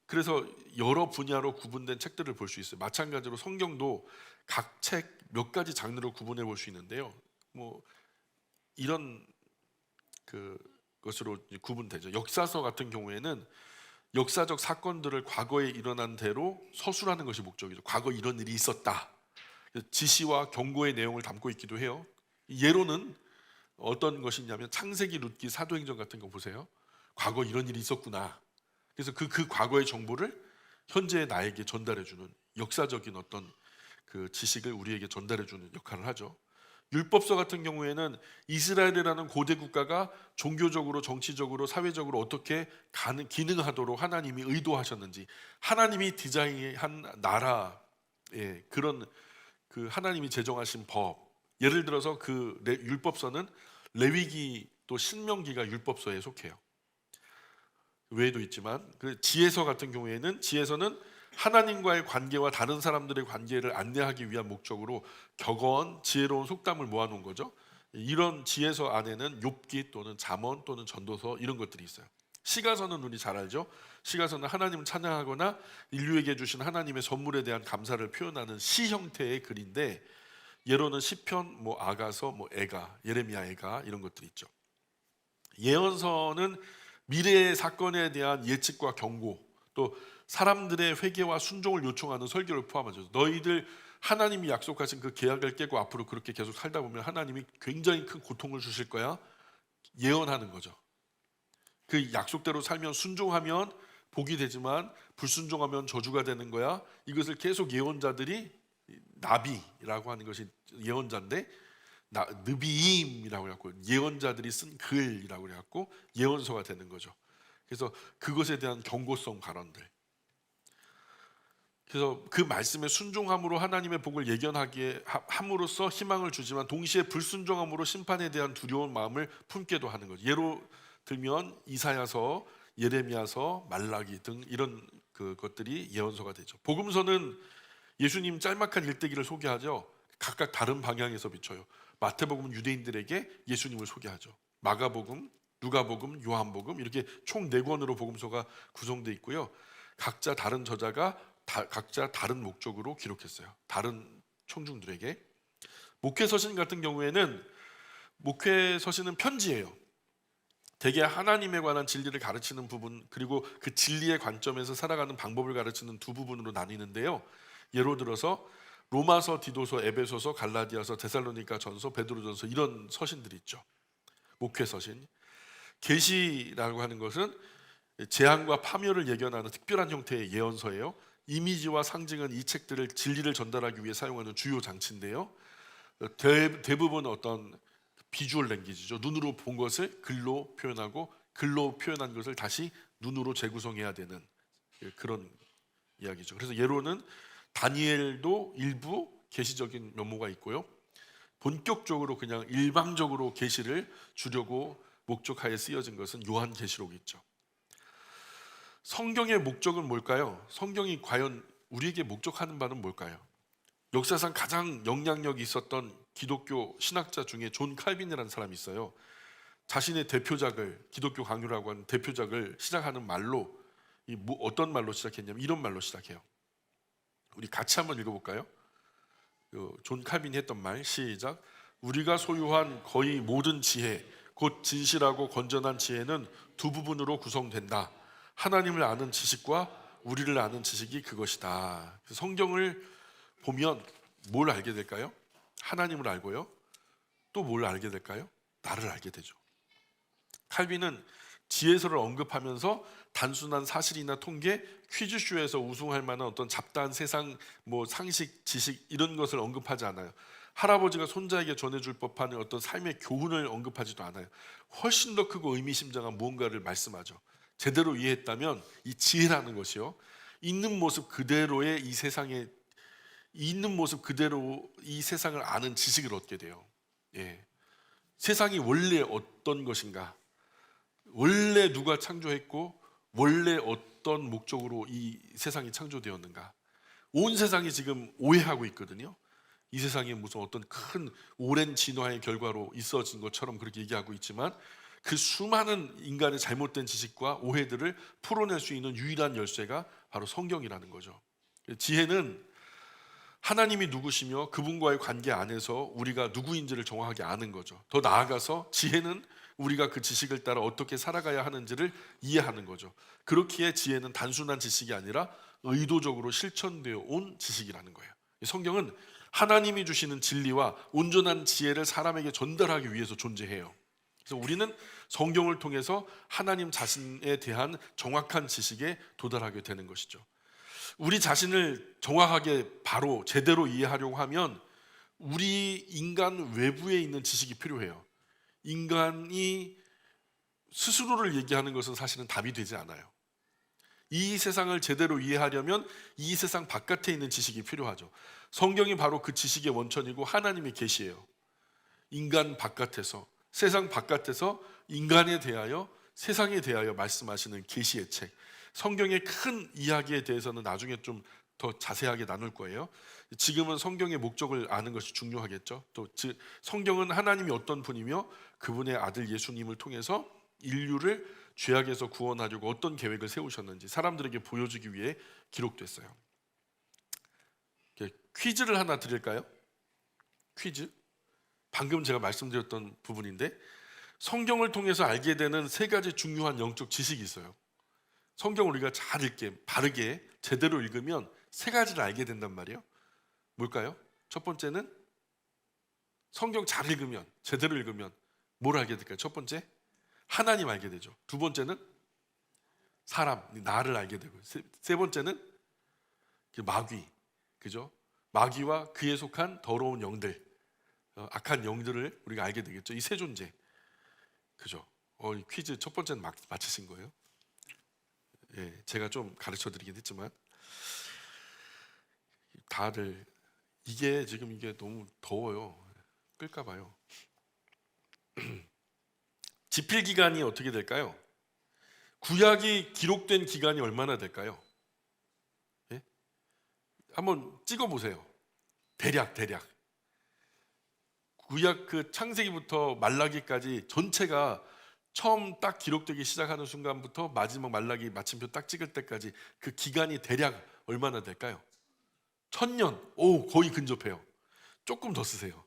그래서 여러 분야로 구분된 책들을 볼 수 있어요. 마찬가지로 성경도 각 책 몇 가지 장르로 구분해 볼 수 있는데요. 뭐 이런 것으로 구분되죠. 역사서 같은 경우에는 역사적 사건들을 과거에 일어난 대로 서술하는 것이 목적이죠. 과거 이런 일이 있었다. 지시와 경고의 내용을 담고 있기도 해요. 예로는 어떤 것이냐면 창세기, 룻기, 사도행전 같은 거 보세요. 과거 이런 일이 있었구나. 그래서 그 과거의 정보를 현재 나에게 전달해주는 역사적인 어떤 그 지식을 우리에게 전달해주는 역할을 하죠. 율법서 같은 경우에는 이스라엘이라는 고대 국가가 종교적으로, 정치적으로, 사회적으로 어떻게 기능하도록 하나님이 의도하셨는지, 하나님이 디자인한 나라의 그런 그 하나님이 제정하신 법, 예를 들어서 그 율법서는 레위기 또 신명기가 율법서에 속해요. 외에도 있지만 그 지혜서 같은 경우에는, 지혜서는 하나님과의 관계와 다른 사람들의 관계를 안내하기 위한 목적으로 격언, 지혜로운 속담을 모아놓은 거죠. 이런 지혜서 안에는 욥기 또는 잠언 또는 전도서 이런 것들이 있어요. 시가서는 우리 잘 알죠. 시가서는 하나님을 찬양하거나 인류에게 주신 하나님의 선물에 대한 감사를 표현하는 시 형태의 글인데, 예로는 시편, 아가서, 애가, 예레미야 애가 이런 것들이 있죠. 예언서는 미래의 사건에 대한 예측과 경고, 또 사람들의 회개와 순종을 요청하는 설교를 포함하죠. 너희들 하나님이 약속하신 그 계약을 깨고 앞으로 그렇게 계속 살다 보면 하나님이 굉장히 큰 고통을 주실 거야, 예언하는 거죠. 그 약속대로 살면, 순종하면 복이 되지만 불순종하면 저주가 되는 거야. 이것을 계속 예언자들이, 나비라고 하는 것이 예언자인데 느비임이라고 해갖고 예언자들이 쓴 글이라고 해갖고 예언서가 되는 거죠. 그래서 그것에 대한 경고성 발언들, 그래서 그 말씀에 순종함으로 하나님의 복을 예견하게 함으로써 희망을 주지만, 동시에 불순종함으로 심판에 대한 두려운 마음을 품게도 하는 거죠. 예로 들면 이사야서, 예레미야서, 말라기 등 이런 것들이 예언서가 되죠. 복음서는 예수님 짤막한 일대기를 소개하죠. 각각 다른 방향에서 비춰요. 마태복음은 유대인들에게 예수님을 소개하죠. 마가복음, 누가복음, 요한복음 이렇게 총 4권으로 복음서가 구성되어 있고요. 각자 다른 저자가 각자 다른 목적으로 기록했어요. 다른 청중들에게. 목회서신 같은 경우에는, 목회서신은 편지예요. 대개 하나님에 관한 진리를 가르치는 부분, 그리고 그 진리의 관점에서 살아가는 방법을 가르치는 두 부분으로 나뉘는데요. 예로 들어서 로마서, 디도서, 에베소서, 갈라디아서, 데살로니가 전서, 베드로전서 이런 서신들이 있죠. 목회서신. 계시라고 하는 것은 재앙과 파멸을 예견하는 특별한 형태의 예언서예요. 이미지와 상징은 이 책들을 진리를 전달하기 위해 사용하는 주요 장치인데요. 대부분 어떤 비주얼 랭귀지죠. 눈으로 본 것을 글로 표현하고 글로 표현한 것을 다시 눈으로 재구성해야 되는 그런 이야기죠. 그래서 예로는 다니엘도 일부 계시적인 면모가 있고요. 본격적으로 그냥 일방적으로 계시를 주려고 목적하에 쓰여진 것은 요한계시록이죠. 성경의 목적은 뭘까요? 성경이 과연 우리에게 목적하는 바는 뭘까요? 역사상 가장 영향력이 있었던 기독교 신학자 중에 존 칼빈이라는 사람이 있어요. 자신의 대표작을, 기독교 강요라고 하는 대표작을 시작하는 말로, 어떤 말로 시작했냐면 이런 말로 시작해요. 우리 같이 한번 읽어볼까요? 존 칼빈이 했던 말, 시작. 우리가 소유한 거의 모든 지혜, 곧 진실하고 건전한 지혜는 두 부분으로 구성된다. 하나님을 아는 지식과 우리를 아는 지식이 그것이다. 성경을 보면 뭘 알게 될까요? 하나님을 알고요. 또 뭘 알게 될까요? 나를 알게 되죠. 칼빈은 지혜서를 언급하면서 단순한 사실이나 통계, 퀴즈쇼에서 우승할 만한 어떤 잡다한 세상 상식, 지식 이런 것을 언급하지 않아요. 할아버지가 손자에게 전해줄 법한 어떤 삶의 교훈을 언급하지도 않아요. 훨씬 더 크고 의미심장한 무언가를 말씀하죠. 제대로 이해했다면 이 지혜라는 것이요, 있는 모습 그대로의 이 세상에 있는 모습 그대로 이 세상을 아는 지식을 얻게 돼요. 세상이 원래 어떤 것인가, 원래 누가 창조했고 원래 어떤 목적으로 이 세상이 창조되었는가. 온 세상이 지금 오해하고 있거든요. 이 세상에 무슨 어떤 큰 오랜 진화의 결과로 있어진 것처럼 그렇게 얘기하고 있지만, 그 수많은 인간의 잘못된 지식과 오해들을 풀어낼 수 있는 유일한 열쇠가 바로 성경이라는 거죠. 지혜는 하나님이 누구시며 그분과의 관계 안에서 우리가 누구인지를 정확하게 아는 거죠. 더 나아가서 지혜는 우리가 그 지식을 따라 어떻게 살아가야 하는지를 이해하는 거죠. 그렇기에 지혜는 단순한 지식이 아니라 의도적으로 실천되어 온 지식이라는 거예요. 성경은 하나님이 주시는 진리와 온전한 지혜를 사람에게 전달하기 위해서 존재해요. 그래서 우리는 성경을 통해서 하나님 자신에 대한 정확한 지식에 도달하게 되는 것이죠. 우리 자신을 정확하게 바로 제대로 이해하려고 하면 우리 인간 외부에 있는 지식이 필요해요. 인간이 스스로를 얘기하는 것은 사실은 답이 되지 않아요. 이 세상을 제대로 이해하려면 이 세상 바깥에 있는 지식이 필요하죠. 성경이 바로 그 지식의 원천이고 하나님의 계시예요. 인간 바깥에서, 세상 바깥에서 인간에 대하여, 세상에 대하여 말씀하시는 계시의 책. 성경의 큰 이야기에 대해서는 나중에 좀 더 자세하게 나눌 거예요. 지금은 성경의 목적을 아는 것이 중요하겠죠. 또 성경은 하나님이 어떤 분이며 그분의 아들 예수님을 통해서 인류를 죄악에서 구원하려고 어떤 계획을 세우셨는지 사람들에게 보여주기 위해 기록됐어요. 퀴즈를 하나 드릴까요? 퀴즈. 방금 제가 말씀드렸던 부분인데 성경을 통해서 알게 되는 세 가지 중요한 영적 지식이 있어요. 성경을 우리가 잘 읽게, 바르게, 제대로 읽으면 세 가지를 알게 된단 말이에요. 뭘까요? 첫 번째는 성경 잘 읽으면, 제대로 읽으면 뭘 알게 될까요? 첫 번째, 하나님 알게 되죠. 두 번째는 사람, 나를 알게 되고, 세 번째는 마귀, 그죠? 마귀와 그에 속한 더러운 영들, 악한 영들을 우리가 알게 되겠죠. 이 세 존재, 그죠? 퀴즈 첫 번째는 맞히신 거예요. 예, 제가 좀 가르쳐 드리긴 했지만 다들 이게 지금 이게 너무 더워요. 끌까 봐요. 집필 기간이 어떻게 될까요? 구약이 기록된 기간이 얼마나 될까요? 예? 한번 찍어 보세요. 대략 구약 그 창세기부터 말라기까지 전체가 처음 딱 기록되기 시작하는 순간부터 마지막 말라기 마침표 딱 찍을 때까지 그 기간이 대략 얼마나 될까요? 1000년. 오, 거의 근접해요. 조금 더 쓰세요.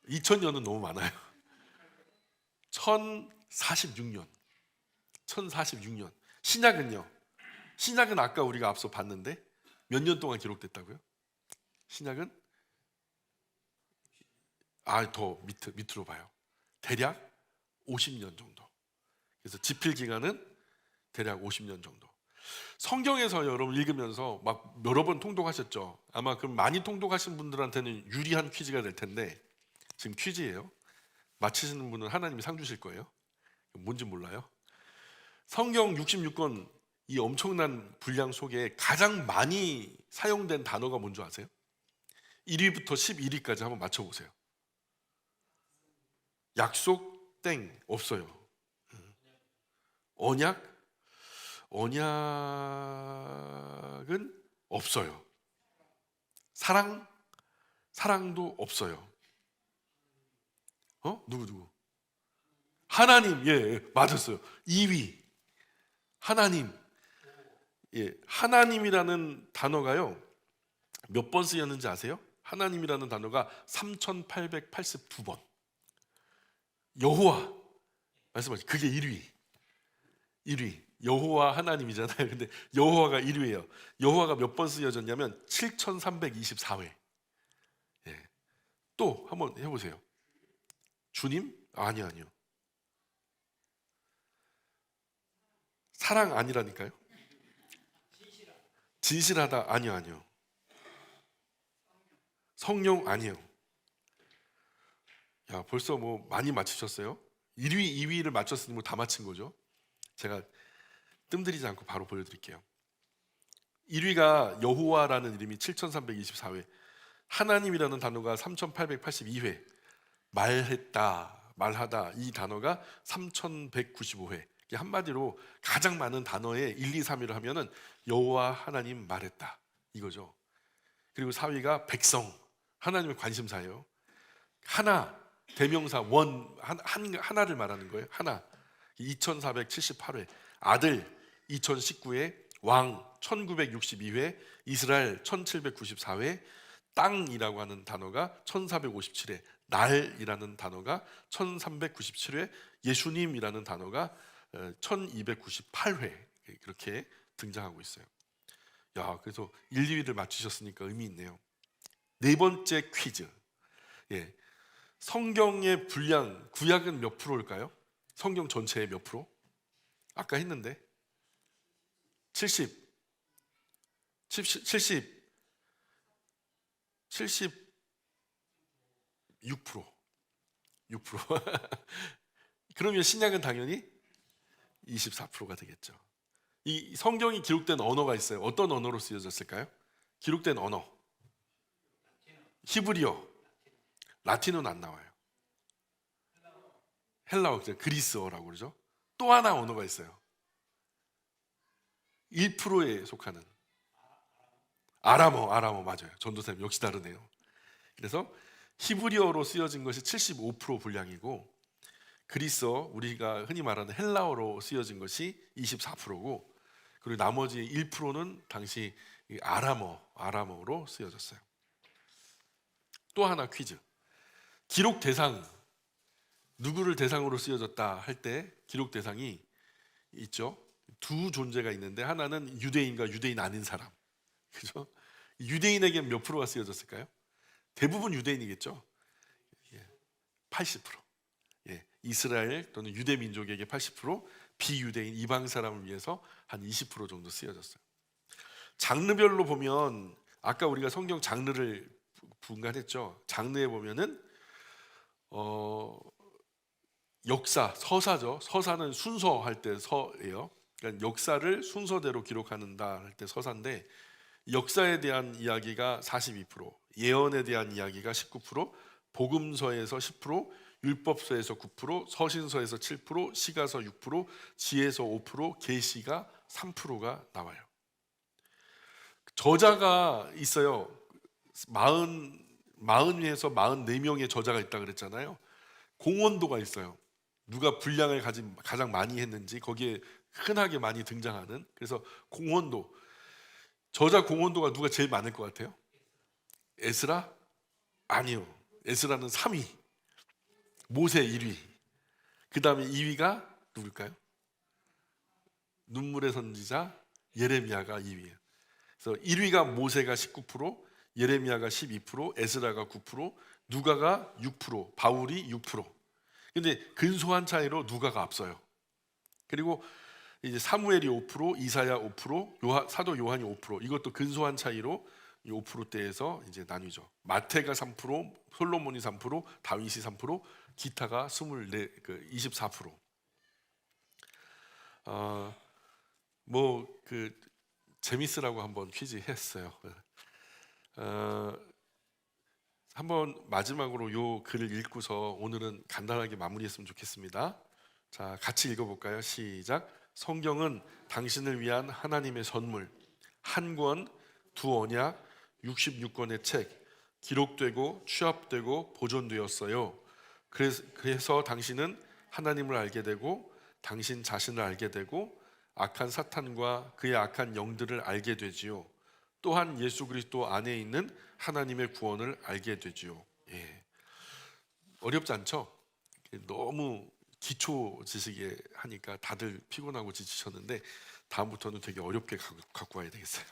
2000년은 너무 많아요. 1046년. 신약은요? 신약은 아까 우리가 앞서 봤는데 몇 년 동안 기록됐다고요? 신약은 더 밑으로 봐요. 대략 50년 정도. 그래서 집필 기간은 대략 50년 정도. 성경에서 여러분 읽으면서 막 여러 번 통독하셨죠. 아마 그럼 많이 통독하신 분들한테는 유리한 퀴즈가 될 텐데 지금 퀴즈예요. 맞히시는 분은 하나님이 상 주실 거예요. 뭔지 몰라요. 성경 66권 이 엄청난 분량 속에 가장 많이 사용된 단어가 뭔지 아세요? 1위부터 11위까지 한번 맞춰보세요. 약속 땡 없어요. 언약은 없어요. 사랑도 없어요. 누구? 하나님. 예, 맞았어요. 2위 하나님. 예, 하나님이라는 단어가요 몇 번 쓰였는지 아세요? 하나님이라는 단어가 3882번. 여호와 말씀하신 그게 1위 여호와 하나님이잖아요. 근데 여호와가 1위예요. 여호와가 몇 번 쓰여졌냐면 7324회. 예. 또 한번 해보세요. 주님? 아니요. 사랑 아니라니까요. 진실하다 아니요. 성령 아니에요. 야, 벌써 뭐 많이 맞히셨어요? 1위, 2위를 맞췄으니 뭐 다 맞힌 거죠. 제가 뜸들이지 않고 바로 보여드릴게요. 1위가 여호와라는 이름이 7324회, 하나님이라는 단어가 3882회, 말하다 이 단어가 3195회. 한마디로 가장 많은 단어에 1, 2, 3위를 하면은 여호와 하나님 말했다 이거죠. 그리고 4위가 백성, 하나님의 관심사예요. 하나, 대명사 하나를 말하는 거예요. 하나, 2478회. 아들 2019회, 왕 1962회, 이스라엘 1794회, 땅이라고 하는 단어가 1457회, 날이라는 단어가 1397회, 예수님이라는 단어가 1298회 그렇게 등장하고 있어요. 야, 그래서 1, 2위를 맞추셨으니까 의미 있네요. 네 번째 퀴즈. 예. 성경의 분량, 구약은 몇 프로일까요? 성경 전체의 몇 프로? 아까 했는데 76%. 그러면 신약은 당연히 24%가 되겠죠. 이 성경이 기록된 언어가 있어요. 어떤 언어로 쓰여졌을까요? 기록된 언어. 히브리어. 라틴어는 안 나와요. 헬라어, 그리스어라고 그러죠. 또 하나 언어가 있어요. 1%에 속하는 아람어 맞아요. 전도사님 역시 다르네요. 그래서 히브리어로 쓰여진 것이 75% 분량이고 그리스어 우리가 흔히 말하는 헬라어로 쓰여진 것이 24%고 그리고 나머지 1%는 당시 이 아람어로 쓰여졌어요. 또 하나 퀴즈. 기록 대상 누구를 대상으로 쓰여졌다 할 때 기록 대상이 있죠. 두 존재가 있는데 하나는 유대인과 유대인 아닌 사람. 그죠? 유대인에게 몇 프로가 쓰여졌을까요? 대부분 유대인이겠죠. 80%. 이스라엘 또는 유대 민족에게 80%, 비유대인 이방 사람을 위해서 한 20% 정도 쓰여졌어요. 장르별로 보면 아까 우리가 성경 장르를 분간했죠. 장르에 보면은 역사, 서사죠. 서사는 순서할 때 서예요. 그러니까 역사를 순서대로 기록한다 할 때 서사인데 역사에 대한 이야기가 42%, 예언에 대한 이야기가 19%, 복음서에서 10%, 율법서에서 9%, 서신서에서 7%, 시가서 6%, 지혜서 5%, 계시가 3%가 나와요. 저자가 있어요. 40에서 44명의 저자가 있다 그랬잖아요. 공원도가 있어요. 누가 분량을 가장 많이 했는지 거기에 흔하게 많이 등장하는. 그래서 공원도, 저자 공원도가 누가 제일 많을 것 같아요? 에스라? 아니요. 에스라는 3위, 모세 1위. 그 다음에 2위가 누굴까요? 눈물의 선지자 예레미야가 2위예요. 그래서 1위가 모세가 19%, 예레미야가 12%, 에스라가 9%, 누가가 6%, 바울이 6%. 근데 근소한 차이로 누가가 앞서요. 그리고 이제 사무엘이 5%, 이사야 5%, 사도 요한이 5%. 이것도 근소한 차이로 5%대에서 이제 나뉘죠. 마태가 3%, 솔로몬이 3%, 다윗이 3%, 기타가 24%. 재밌으라고 한번 퀴즈 했어요. 한번 마지막으로 요 글을 읽고서 오늘은 간단하게 마무리했으면 좋겠습니다. 자, 같이 읽어볼까요? 시작. 성경은 당신을 위한 하나님의 선물, 한 권, 두 언약, 66권의 책, 기록되고 취합되고 보존되었어요. 그래서 당신은 하나님을 알게 되고 당신 자신을 알게 되고 악한 사탄과 그의 악한 영들을 알게 되지요. 또한 예수 그리스도 안에 있는 하나님의 구원을 알게 되지요. 어렵지 않죠? 너무 기초 지식에 하니까 다들 피곤하고 지치셨는데 다음부터는 되게 어렵게 갖고 와야 되겠어요.